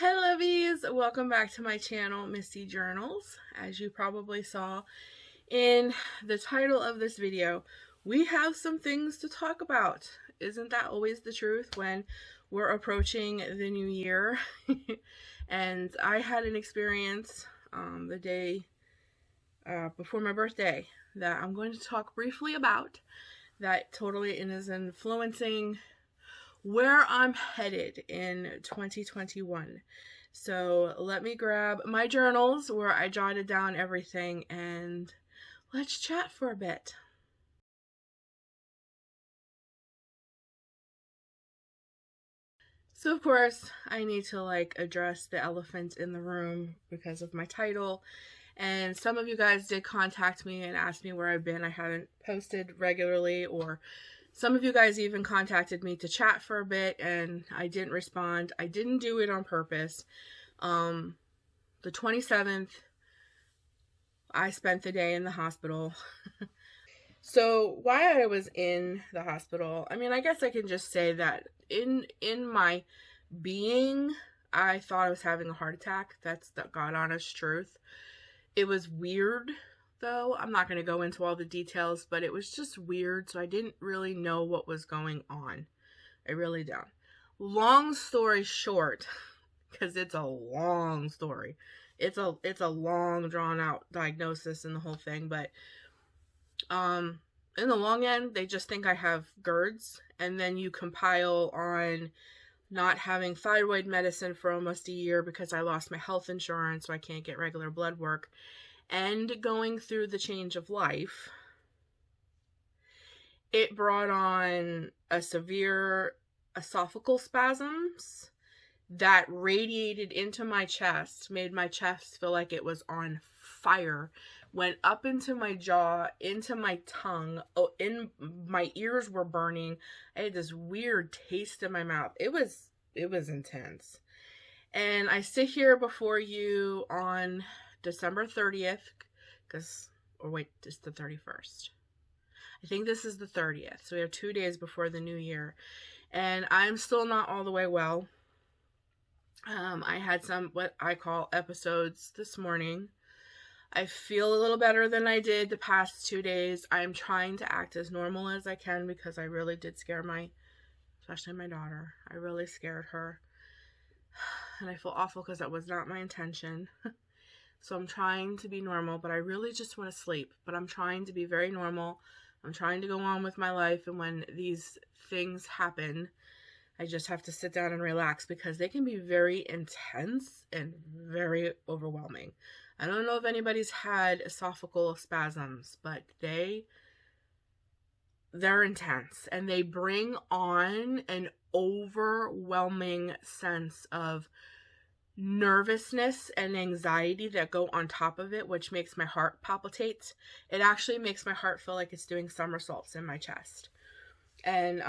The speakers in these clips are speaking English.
Hi lovies, welcome back to my channel, Missy Journals. As you probably saw in the title of this video, we have some things to talk about. Isn't that always the truth when we're approaching the new year? And I had an experience the day before my birthday that I'm going to talk briefly about that totally is influencing where I'm headed in 2021. So let me grab my journals where I jotted down everything and let's chat for a bit. So of course, I need to address the elephant in the room because of my title. And some of you guys did contact me and ask me where I've been. I haven't posted regularly, or some of you guys even contacted me to chat for a bit and I didn't respond. I didn't do it on purpose. The 27th, I spent the day in the hospital. So why I was in the hospital, I guess I can just say that in my being, I thought I was having a heart attack. That's the God honest truth. It was weird, though. I'm not going to go into all the details, but it was just weird, so I didn't really know what was going on. I really don't. Long story short, because it's a long story. It's a long, drawn out diagnosis and the whole thing, but in the long end, they just think I have GERDs, and then you compile on not having thyroid medicine for almost a year because I lost my health insurance, so I can't get regular blood work, and going through the change of life. It brought on a severe esophageal spasms that radiated into my chest, made my chest feel like it was on fire, went up into my jaw, into my tongue, my ears were burning. I had this weird taste in my mouth. It was intense. And I sit here before you on December 30th, it's the 31st. I think this is the 30th. So we have 2 days before the new year. And I'm still not all the way well. I had some what I call episodes this morning. I feel a little better than I did the past 2 days. I'm trying to act as normal as I can because I really did scare especially my daughter. I really scared her. And I feel awful because that was not my intention. So I'm trying to be normal, but I really just want to sleep. But I'm trying to be very normal. I'm trying to go on with my life, and when these things happen, I just have to sit down and relax because they can be very intense and very overwhelming. I don't know if anybody's had esophageal spasms, but they're intense and they bring on an overwhelming sense of nervousness and anxiety that go on top of it, which makes my heart palpitate. It actually makes my heart feel like it's doing somersaults in my chest. And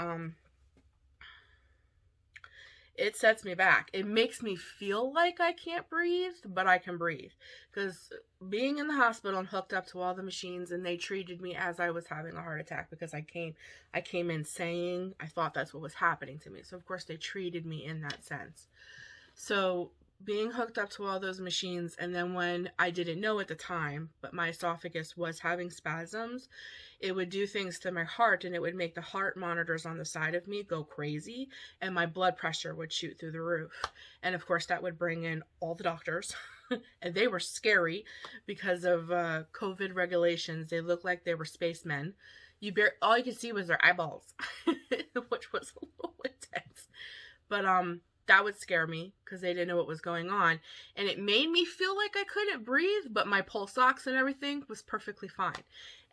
it sets me back. It makes me feel like I can't breathe, but I can breathe. Because being in the hospital and hooked up to all the machines, and they treated me as I was having a heart attack because I came in saying I thought that's what was happening to me. So of course they treated me in that sense. So being hooked up to all those machines, and then when I didn't know at the time, but my esophagus was having spasms, it would do things to my heart, and it would make the heart monitors on the side of me go crazy, and my blood pressure would shoot through the roof. And of course that would bring in all the doctors and they were scary because of COVID regulations. They looked like they were spacemen. All you could see was their eyeballs, which was a little intense. But that would scare me because they didn't know what was going on. And it made me feel like I couldn't breathe, but my pulse ox and everything was perfectly fine.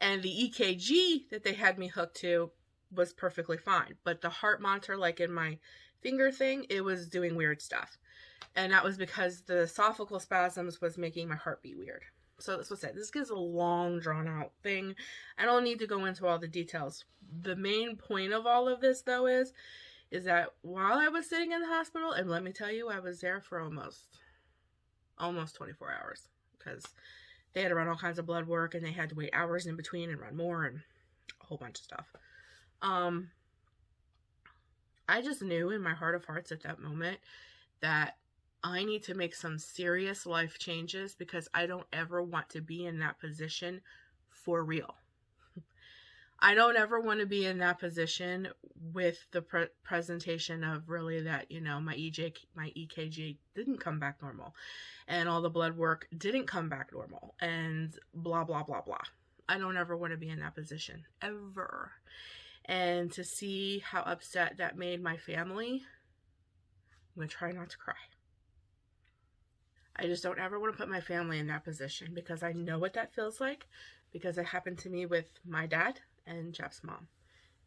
And the EKG that they had me hooked to was perfectly fine. But the heart monitor, like in my finger thing, it was doing weird stuff. And that was because the esophageal spasms was making my heartbeat weird. So that's what I said. This is a long, drawn-out thing. I don't need to go into all the details. The main point of all of this, though, is that while I was sitting in the hospital, and let me tell you, I was there for almost 24 hours because they had to run all kinds of blood work and they had to wait hours in between and run more and a whole bunch of stuff. I just knew in my heart of hearts at that moment that I need to make some serious life changes because I don't ever want to be in that position for real. I don't ever want to be in that position with the presentation of really that, my EKG didn't come back normal and all the blood work didn't come back normal and blah, blah, blah, blah. I don't ever want to be in that position ever. And to see how upset that made my family, I'm going to try not to cry. I just don't ever want to put my family in that position because I know what that feels like because it happened to me with my dad and Jeff's mom.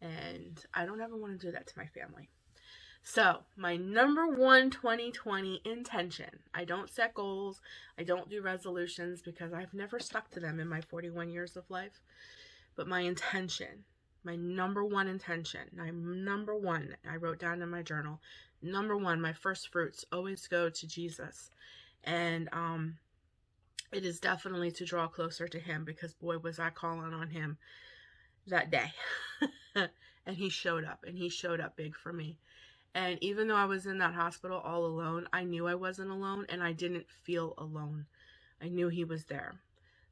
And I don't ever want to do that to my family. So my number one 2020 intention, I don't set goals, I don't do resolutions because I've never stuck to them in my 41 years of life. But my intention, my number one intention, I wrote down in my journal, number one, my first fruits always go to Jesus. And it is definitely to draw closer to him because boy, was I calling on him that day. And he showed up, and he showed up big for me. And even though I was in that hospital all alone, I knew I wasn't alone, and I didn't feel alone. I knew he was there.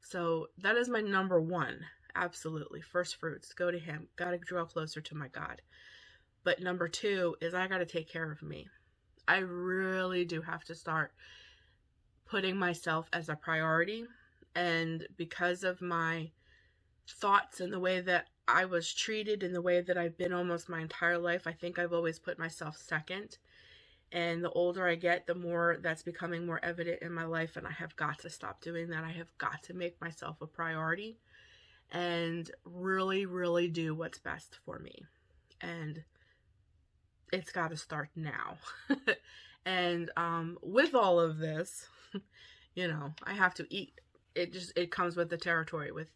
So that is my number one. Absolutely. First fruits, go to him. Got to draw closer to my God. But number two is I got to take care of me. I really do have to start putting myself as a priority. And because of my thoughts and the way that I was treated and the way that I've been almost my entire life, I think I've always put myself second. And the older I get, the more that's becoming more evident in my life. And I have got to stop doing that. I have got to make myself a priority and really, really do what's best for me. And it's got to start now. And with all of this, I have to eat. It comes with the territory with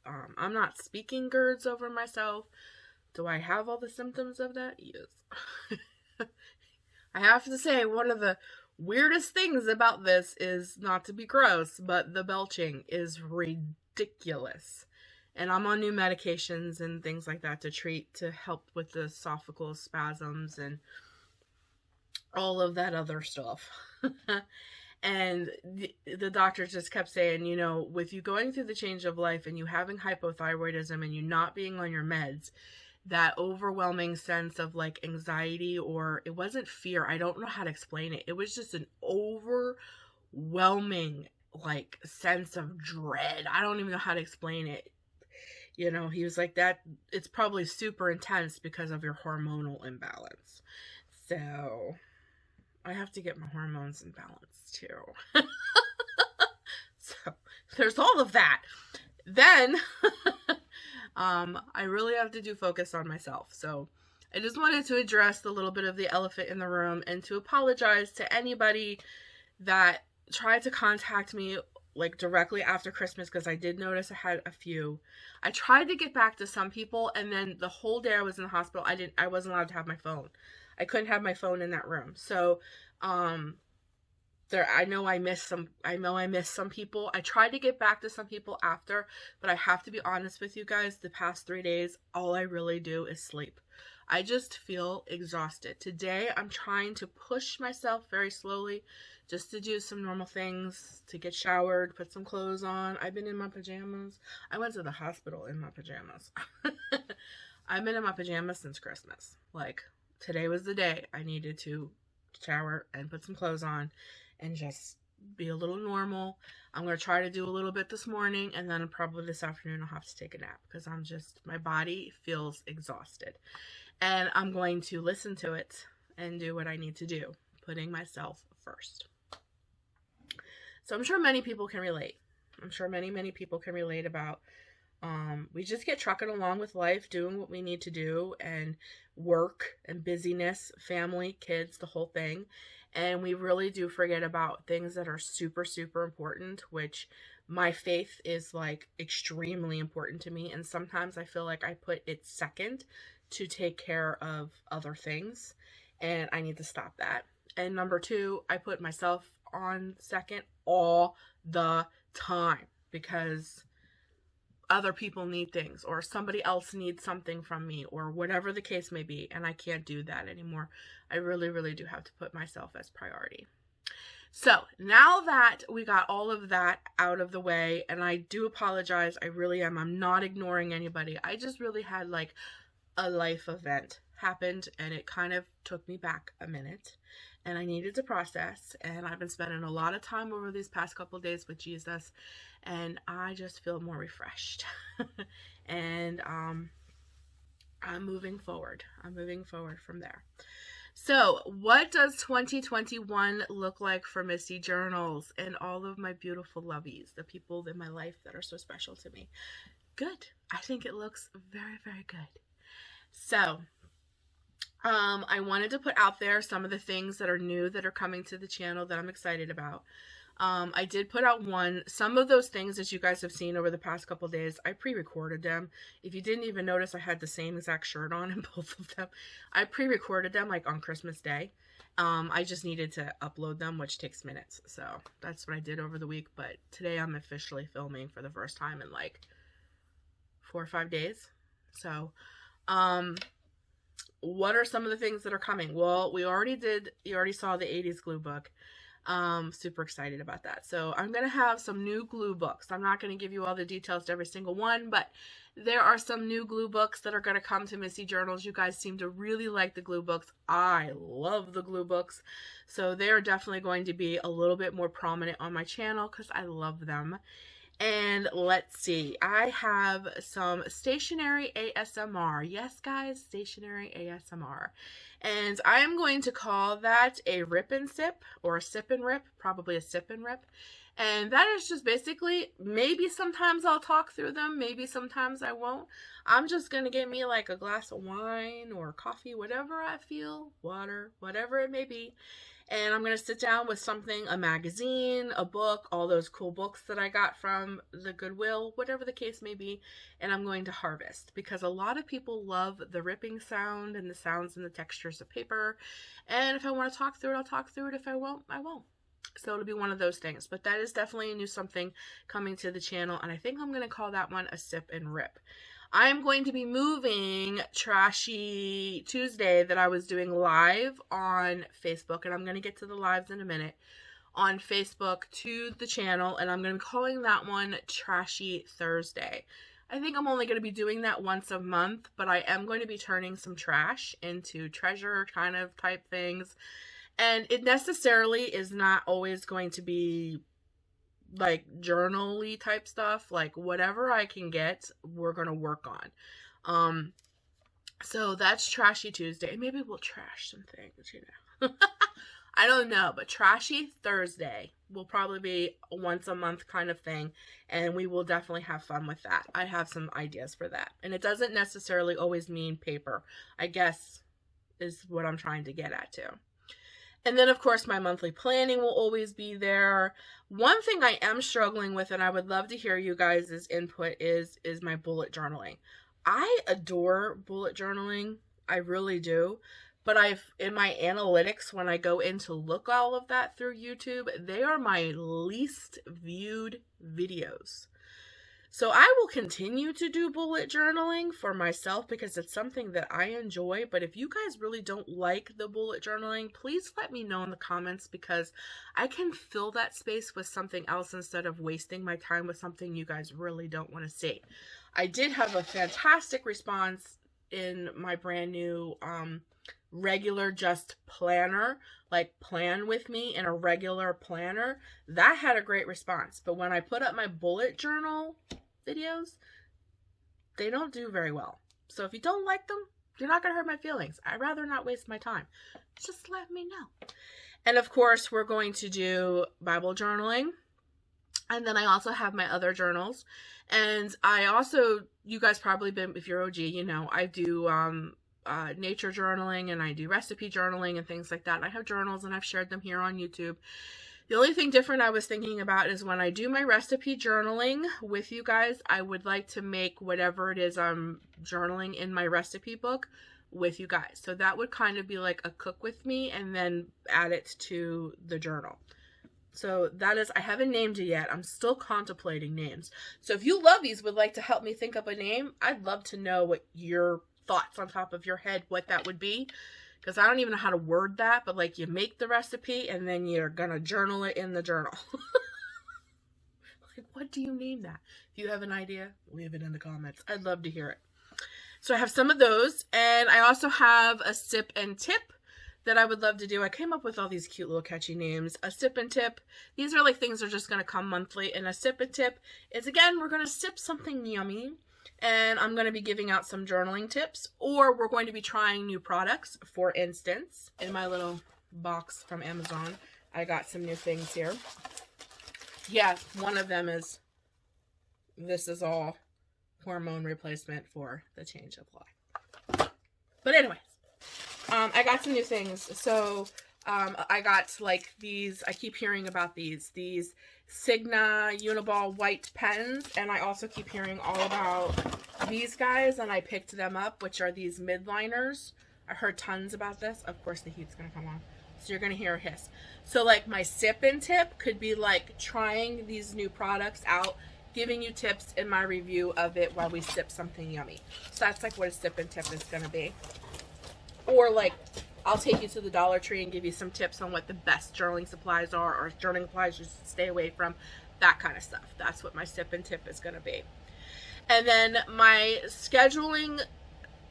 I'm not speaking GERDs over myself. Do I have all the symptoms of that? Yes. I have to say, one of the weirdest things about this is, not to be gross, but the belching is ridiculous. And I'm on new medications and things like that to help with the esophageal spasms and all of that other stuff. And the doctor just kept saying, with you going through the change of life and you having hypothyroidism and you not being on your meds, that overwhelming sense of like anxiety, or it wasn't fear. I don't know how to explain it. It was just an overwhelming like sense of dread. I don't even know how to explain it. He was like, that it's probably super intense because of your hormonal imbalance. So I have to get my hormones in balance too. So there's all of that. Then I really have to focus on myself. So I just wanted to address the little bit of the elephant in the room and to apologize to anybody that tried to contact me like directly after Christmas, because I did notice I had a few. I tried to get back to some people, and then the whole day I was in the hospital, I wasn't allowed to have my phone. I couldn't have my phone in that room. So I know I missed some people. I tried to get back to some people after, but I have to be honest with you guys, the past 3 days, all I really do is sleep. I just feel exhausted. Today, I'm trying to push myself very slowly just to do some normal things, to get showered, put some clothes on. I've been in my pajamas. I went to the hospital in my pajamas. I've been in my pajamas since Christmas. Like, today was the day I needed to shower and put some clothes on and just be a little normal. I'm going to try to do a little bit this morning, and then probably this afternoon I'll have to take a nap because my body feels exhausted. And I'm going to listen to it and do what I need to do, putting myself first. So I'm sure many people can relate. I'm sure many people can relate about we just get trucking along with life, doing what we need to do, and work and busyness, family, kids, the whole thing. And we really do forget about things that are super, super important, which my faith is like extremely important to me. And sometimes I feel like I put it second to take care of other things. And I need to stop that. And number two, I put myself on second all the time because other people need things, or somebody else needs something from me, or whatever the case may be, and I can't do that anymore. I really, really do have to put myself as priority. So now that we got all of that out of the way, and I do apologize, I really am. I'm not ignoring anybody. I just really had like a life event happened, and it kind of took me back a minute, and I needed to process. And I've been spending a lot of time over these past couple of days with Jesus, and I just feel more refreshed. And I'm moving forward. I'm moving forward from there. So, what does 2021 look like for Missy Journals and all of my beautiful lovies, the people in my life that are so special to me? Good. I think it looks very, very good. So, I wanted to put out there some of the things that are new that are coming to the channel that I'm excited about. I did put out some of those things, as you guys have seen over the past couple of days, I pre-recorded them. If you didn't even notice, I had the same exact shirt on in both of them. I pre-recorded them like on Christmas Day. I just needed to upload them, which takes minutes. So that's what I did over the week. But today I'm officially filming for the first time in like 4 or 5 days. So, what are some of the things that are coming? Well, you already saw the 80s glue book. Super excited about that. So I'm going to have some new glue books. I'm not going to give you all the details to every single one, but there are some new glue books that are going to come to Missy Journals. You guys seem to really like the glue books. I love the glue books. So they are definitely going to be a little bit more prominent on my channel because I love them. And let's see, I have some stationary ASMR. Yes, guys, stationary ASMR. And I am going to call that a rip and sip, or a sip and rip, probably a sip and rip. And that is just basically, maybe sometimes I'll talk through them, maybe sometimes I won't. I'm just going to get me like a glass of wine or coffee, whatever I feel, water, whatever it may be. And I'm going to sit down with something, a magazine, a book, all those cool books that I got from the Goodwill, whatever the case may be, and I'm going to harvest. Because a lot of people love the ripping sound and the sounds and the textures of paper. And if I want to talk through it, I'll talk through it. If I won't, I won't. So it'll be one of those things. But that is definitely a new something coming to the channel. And I think I'm going to call that one a sip and rip. I'm going to be moving Trashy Tuesday that I was doing live on Facebook, and I'm going to get to the lives in a minute, on Facebook to the channel, and I'm going to be calling that one Trashy Thursday. I think I'm only going to be doing that once a month, but I am going to be turning some trash into treasure kind of type things, and it necessarily is not always going to be like journal-y type stuff. Like whatever I can get, we're gonna work on. So that's Trashy Tuesday. Maybe we'll trash some things, you know. I don't know, but Trashy Thursday will probably be a once a month kind of thing, and we will definitely have fun with that. I have some ideas for that, and it doesn't necessarily always mean paper, I guess is what I'm trying to get at too. And then, of course, my monthly planning will always be there. One thing I am struggling with, and I would love to hear you guys' input, is my bullet journaling. I adore bullet journaling. I really do. But in my analytics, when I go in to look all of that through YouTube, they are my least viewed videos. So I will continue to do bullet journaling for myself because it's something that I enjoy. But if you guys really don't like the bullet journaling, please let me know in the comments, because I can fill that space with something else instead of wasting my time with something you guys really don't want to see. I did have a fantastic response in my brand new regular just planner, like plan with me in a regular planner. That had a great response. But when I put up my bullet journal videos, they don't do very well. So if you don't like them, you're not going to hurt my feelings. I'd rather not waste my time. Just let me know. And of course, we're going to do Bible journaling. And then I also have my other journals. And I also, you guys probably been, if you're OG, you know, I do nature journaling, and I do recipe journaling and things like that. And I have journals, and I've shared them here on YouTube. The only thing different I was thinking about is when I do my recipe journaling with you guys, I would like to make whatever it is I'm journaling in my recipe book with you guys. So that would kind of be like a cook with me, and then add it to the journal. So that is, I haven't named it yet. I'm still contemplating names. So if you lovies would like to help me think up a name, I'd love to know what your thoughts on top of your head, what that would be. because I don't even know how to word that, but like you make the recipe and then you're gonna journal it in the journal. Like, what do you name that? If you have an idea, leave it in the comments. I'd love to hear it. So I have some of those, and I also have a sip and tip that I would love to do. I came up with all these cute little catchy names. A sip and tip. These are like things that are just going to come monthly. And a sip and tip is, again, we're going to sip something yummy. And I'm going to be giving out some journaling tips. Or we're going to be trying new products. For instance, in my little box from Amazon, I got some new things here. Yeah, one of them is, this is all hormone replacement for the change of life. But anyways, I got some new things. So I got like these, I keep hearing about these Signa Uniball white pens, and I also keep hearing all about these guys, and I picked them up, which are these midliners. I heard tons about this. Of course the heat's gonna come on, so you're gonna hear a hiss. So like my sip and tip could be like trying these new products out, giving you tips in my review of it while we sip something yummy. So that's like what a sip and tip is gonna be. Or like, I'll take you to the Dollar Tree and give you some tips on what the best journaling supplies are, or journaling supplies you should stay away from, that kind of stuff. That's what my sip and tip is going to be. And then my scheduling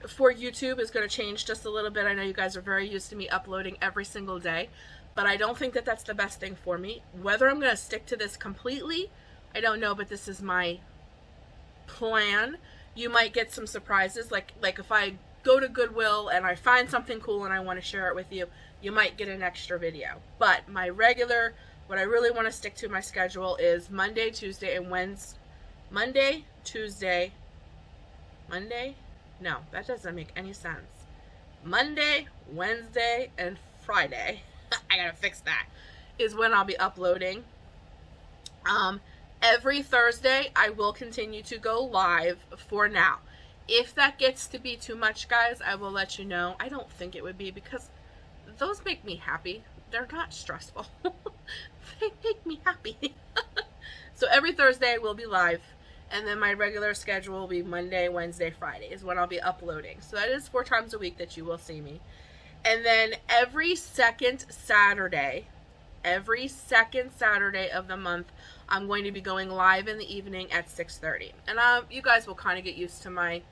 for YouTube is going to change just a little bit. I know you guys are very used to me uploading every single day, but I don't think that that's the best thing for me. Whether I'm going to stick to this completely, I don't know, but this is my plan. You might get some surprises, like if I go to Goodwill and I find something cool and I want to share it with you, you might get an extra video. But my regular, what I really want to stick to my schedule is Monday, Tuesday, and Wednesday. Monday? No, that doesn't make any sense. Monday, Wednesday, and Friday, I gotta fix that, is when I'll be uploading. Every Thursday, I will continue to go live for now. If that gets to be too much, guys, I will let you know. I don't think it would be, because those make me happy. They're not stressful. They make me happy. So every Thursday we'll be live, and then my regular schedule will be Monday, Wednesday, Friday is when I'll be uploading. So that is 4 times a week that you will see me. And then every second Saturday of the month, I'm going to be going live in the evening at 6:30. And you guys will kind of get used to my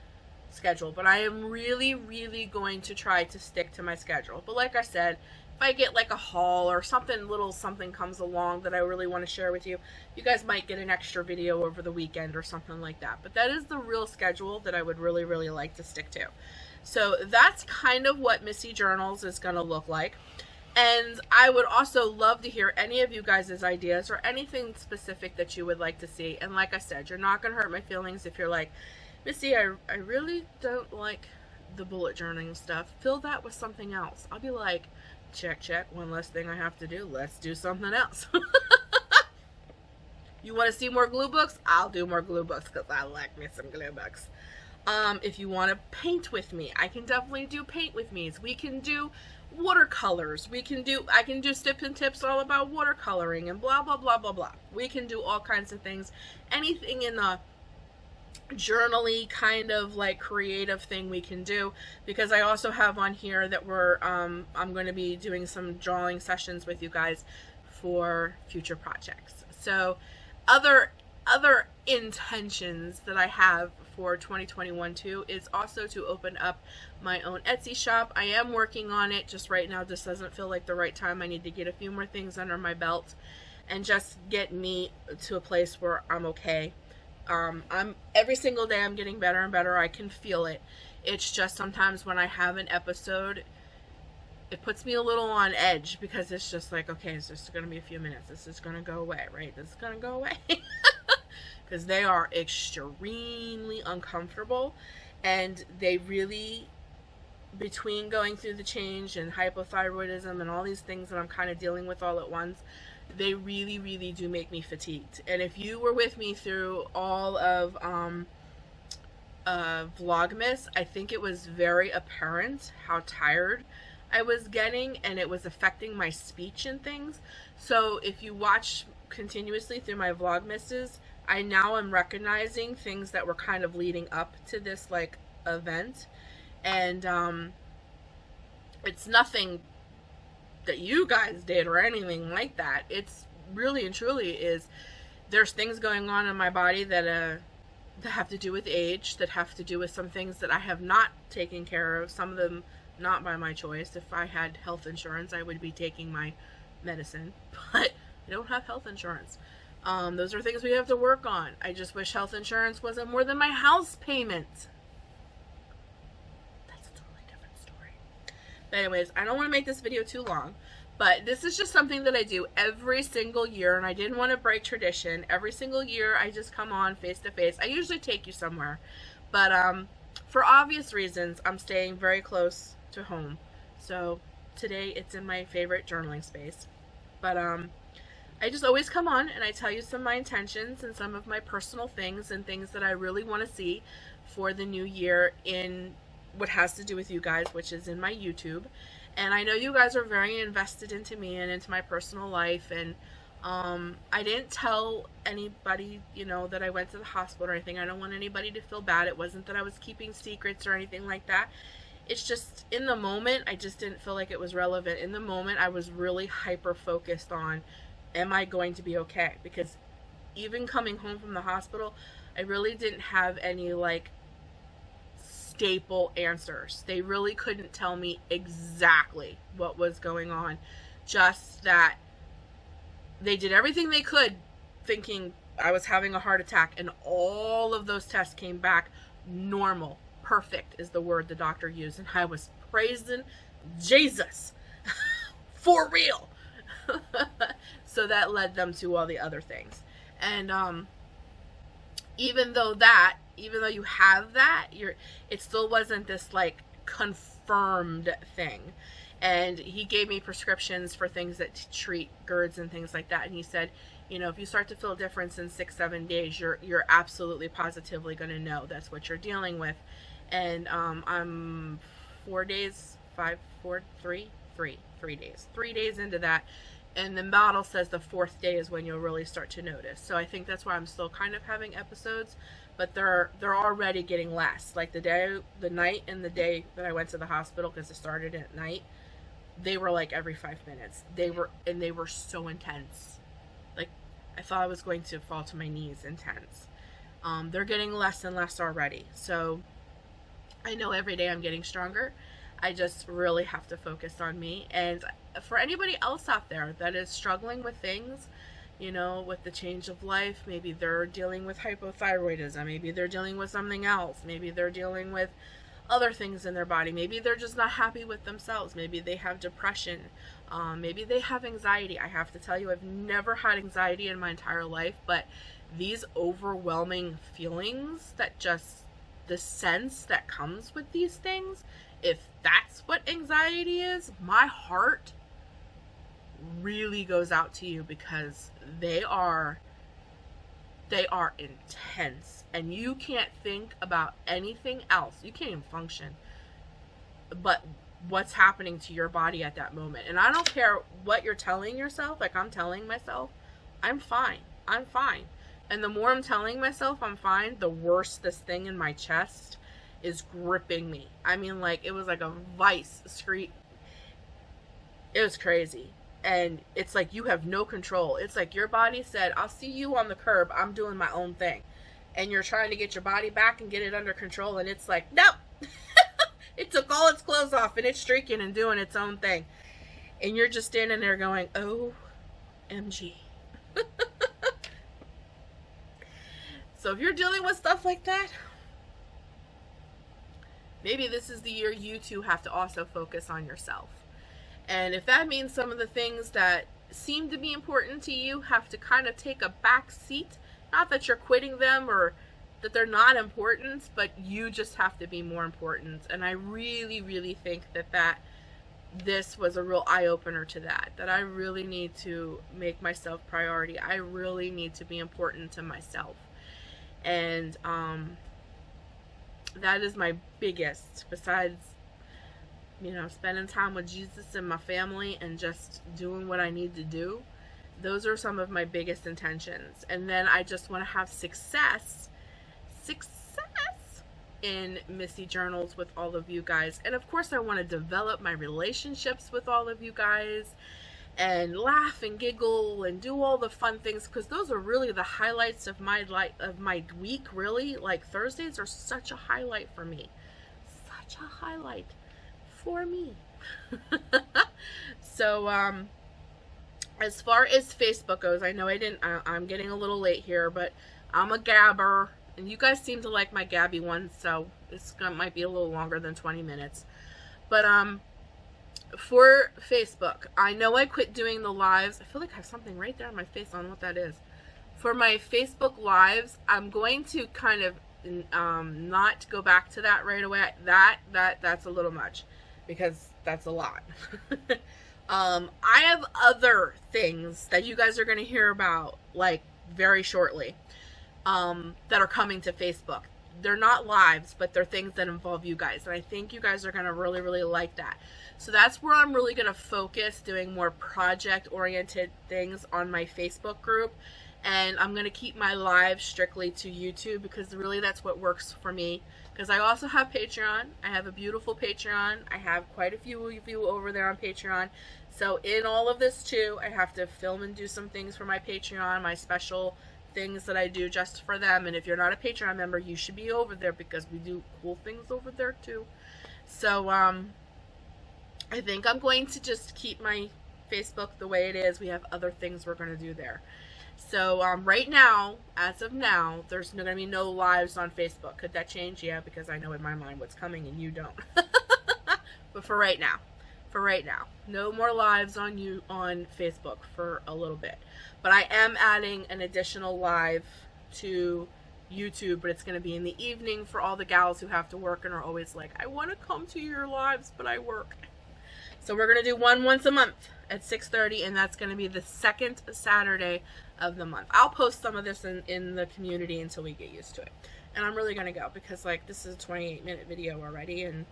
schedule, but I am really, really going to try to stick to my schedule. But like I said, if I get like a haul or something comes along that I really want to share with you, you guys might get an extra video over the weekend or something like that. But that is the real schedule that I would really, really like to stick to. So that's kind of what Missy Journals is going to look like. And I would also love to hear any of you guys' ideas or anything specific that you would like to see. And like I said, you're not going to hurt my feelings if you're like, Missy, I really don't like the bullet journaling stuff. Fill that with something else. I'll be like, check, one less thing I have to do. Let's do something else. You want to see more glue books? I'll do more glue books, because I like me some glue books. If you want to paint with me, I can definitely do paint with me's. We can do watercolors. I can do tips and tips all about watercoloring and blah, blah, blah, blah, blah. We can do all kinds of things. Anything in the journaly kind of like creative thing we can do, because I also have on here that I'm going to be doing some drawing sessions with you guys for future projects. So other intentions that I have for 2021 too is also to open up my own Etsy shop. I am working on it. Just right now this doesn't feel like the right time. I need to get a few more things under my belt and just get me to a place where I'm okay. Every single day I'm getting better and better. I can feel it. It's just sometimes when I have an episode, it puts me a little on edge, because it's just like, okay, it's just going to be a few minutes. This is going to go away, right? This is going to go away. Because they are extremely uncomfortable, and they really, between going through the change and hypothyroidism and all these things that I'm kind of dealing with all at once, they really, really do make me fatigued. And if you were with me through all of Vlogmas, I think it was very apparent how tired I was getting, and it was affecting my speech and things. So if you watch continuously through my Vlogmases, I now am recognizing things that were kind of leading up to this like event, and It's nothing that you guys did or anything like that. It's really and truly is, there's things going on in my body that have to do with age, that have to do with some things that I have not taken care of, some of them not by my choice. If I had health insurance, I would be taking my medicine, but I don't have health insurance. Those are things we have to work on. I just wish health insurance wasn't more than my house payment. That's a totally different story. But anyways, I don't want to make this video too long, but this is just something that I do every single year, and I didn't want to break tradition. Every single year, I just come on face to face. I usually take you somewhere, but for obvious reasons, I'm staying very close to home. So today, it's in my favorite journaling space. But I just always come on and I tell you some of my intentions and some of my personal things and things that I really want to see for the new year in what has to do with you guys, which is in my YouTube. And I know you guys are very invested into me and into my personal life, and I didn't tell anybody, you know, that I went to the hospital or anything. I don't want anybody to feel bad. It wasn't that I was keeping secrets or anything like that. It's just, in the moment, I just didn't feel like it was relevant. In the moment, I was really hyper focused on, am I going to be okay? Because even coming home from the hospital, I really didn't have any, like, staple answers. They really couldn't tell me exactly what was going on. Just that they did everything they could thinking I was having a heart attack, and all of those tests came back normal. Perfect is the word the doctor used, and I was praising Jesus for real. So that led them to all the other things. And even though you have that, it still wasn't this like confirmed thing. And he gave me prescriptions for things that treat GERDs and things like that. And he said, you know, if you start to feel a difference in 6-7 days, you're absolutely positively going to know that's what you're dealing with. And I'm 3 days into that. And the model says the 4th day is when you'll really start to notice. So I think that's why I'm still kind of having episodes, but they're already getting less. Like the night and the day that I went to the hospital, because it started at night, they were like every 5 minutes. They were so intense. Like, I thought I was going to fall to my knees intense. They're getting less and less already. So I know every day I'm getting stronger. I just really have to focus on me. And for anybody else out there that is struggling with things, you know, with the change of life, maybe they're dealing with hypothyroidism, maybe they're dealing with something else, maybe they're dealing with other things in their body, maybe they're just not happy with themselves, maybe they have depression, maybe they have anxiety. I have to tell you, I've never had anxiety in my entire life, but these overwhelming feelings, that just the sense that comes with these things, if that's what anxiety is, my heart really goes out to you, because they are intense, and you can't think about anything else. You can't even function but what's happening to your body at that moment. And I don't care what you're telling yourself. Like, I'm telling myself, I'm fine. And the more I'm telling myself I'm fine, the worse this thing in my chest is gripping me. I mean, like, it was like a vice scream. It was crazy. And it's like you have no control. It's like your body said, I'll see you on the curb. I'm doing my own thing. And you're trying to get your body back and get it under control. And it's like, nope. It took all its clothes off and it's streaking and doing its own thing. And you're just standing there going, OMG. So if you're dealing with stuff like that, maybe this is the year you too have to also focus on yourself. And if that means some of the things that seem to be important to you have to kind of take a back seat, not that you're quitting them or that they're not important, but you just have to be more important. And I really, really think that this was a real eye-opener to that I really need to make myself priority. I really need to be important to myself. And that is my biggest, besides, you know, spending time with Jesus and my family and just doing what I need to do. Those are some of my biggest intentions. And then I just want to have success in Missy Journals with all of you guys. And of course, I want to develop my relationships with all of you guys and laugh and giggle and do all the fun things, because those are really the highlights of my week, really. Like, Thursdays are such a highlight for me. Such a highlight for me. So, as far as Facebook goes, I know I'm getting a little late here, but I'm a gabber, and you guys seem to like my gabby ones, so might be a little longer than 20 minutes. But, for Facebook, I know I quit doing the lives. I feel like I have something right there on my face. I don't know what that is. For my Facebook lives, I'm going to kind of not go back to that right away. That's a little much, because that's a lot. I have other things that you guys are going to hear about, like, very shortly, that are coming to Facebook. They're not lives, but they're things that involve you guys, and I think you guys are going to really, really like that. So that's where I'm really going to focus, doing more project-oriented things on my Facebook group, and I'm going to keep my lives strictly to YouTube, because really that's what works for me. Because I also have Patreon. I have a beautiful Patreon. I have quite a few of you over there on Patreon. So in all of this too, I have to film and do some things for my Patreon, my special things that I do just for them. And if you're not a Patreon member, you should be over there, because we do cool things over there too. So I think I'm going to just keep my Facebook the way it is. We have other things we're going to do there. So right now, as of now, there's going to be no lives on Facebook. Could that change? Yeah, because I know in my mind what's coming and you don't. But for right now, no more lives on Facebook for a little bit. But I am adding an additional live to YouTube, but it's going to be in the evening for all the gals who have to work and are always like, I want to come to your lives, but I work. So we're going to do one once a month at 6:30, and that's going to be the second Saturday of the month. I'll post some of this in the community until we get used to it. And I'm really going to go, because, like, this is a 28-minute video already, and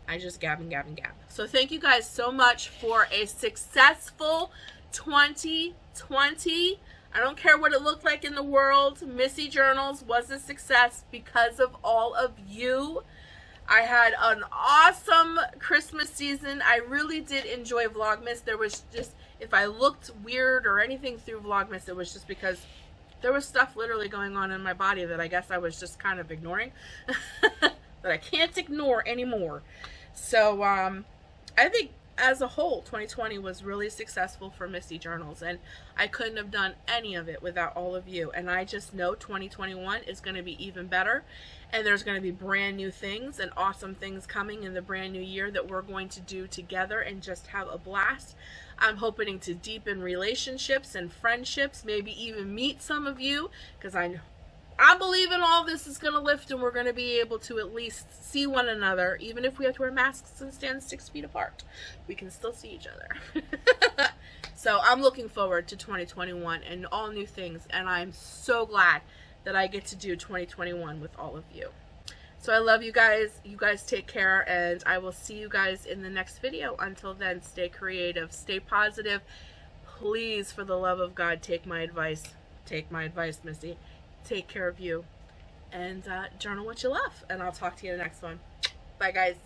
I just gab and gab and gab. So thank you guys so much for a successful 2020. I don't care what it looked like in the world. Missy Journals was a success because of all of you. I had an awesome Christmas season. I really did enjoy Vlogmas. There was just, if I looked weird or anything through Vlogmas, it was just because there was stuff literally going on in my body that I guess I was just kind of ignoring. That I can't ignore anymore. So, I think as a whole, 2020 was really successful for Missy Journals, and I couldn't have done any of it without all of you. And I just know 2021 is going to be even better, and there's going to be brand new things and awesome things coming in the brand new year that we're going to do together and just have a blast. I'm hoping to deepen relationships and friendships, maybe even meet some of you, because I believe in all this is going to lift, and we're going to be able to at least see one another. Even if we have to wear masks and stand 6 feet apart, we can still see each other. So I'm looking forward to 2021 and all new things, and I'm so glad that I get to do 2021 with all of you. So I love you guys. You guys take care, and I will see you guys in the next video. Until then, stay creative, stay positive. Please, for the love of God, take my advice. Take my advice, Missy. Take care of you, and journal what you love, and I'll talk to you in the next one. Bye, guys.